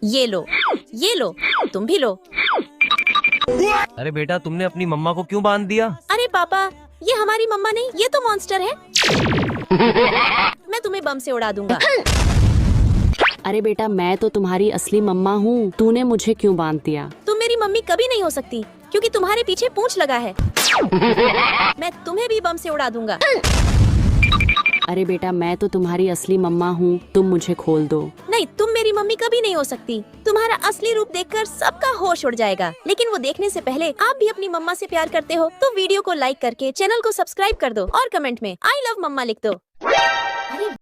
ये लो, तुम भी लो। अरे बेटा, तुमने अपनी मम्मा को क्यों बांध दिया? अरे पापा, ये हमारी मम्मा नहीं, ये तो मॉन्स्टर है। मैं तुम्हें बम से उड़ा दूंगा। अरे बेटा, मैं तो तुम्हारी असली मम्मा हूँ, तूने मुझे क्यों बांध दिया? तुम मेरी मम्मी कभी नहीं हो सकती, क्योंकि तुम्हारे पीछे पूंछ लगा है। मैं तुम्हें भी बम से उड़ा दूंगा। अरे बेटा, मैं तो तुम्हारी असली मम्मा हूँ, तुम मुझे खोल दो। नहीं, तुम मेरी मम्मी कभी नहीं हो सकती। तुम्हारा असली रूप देखकर सबका होश उड़ जाएगा। लेकिन वो देखने से पहले आप भी अपनी मम्मा से प्यार करते हो तो वीडियो को लाइक करके चैनल को सब्सक्राइब कर दो और कमेंट में आई लव मम्मा लिख दो।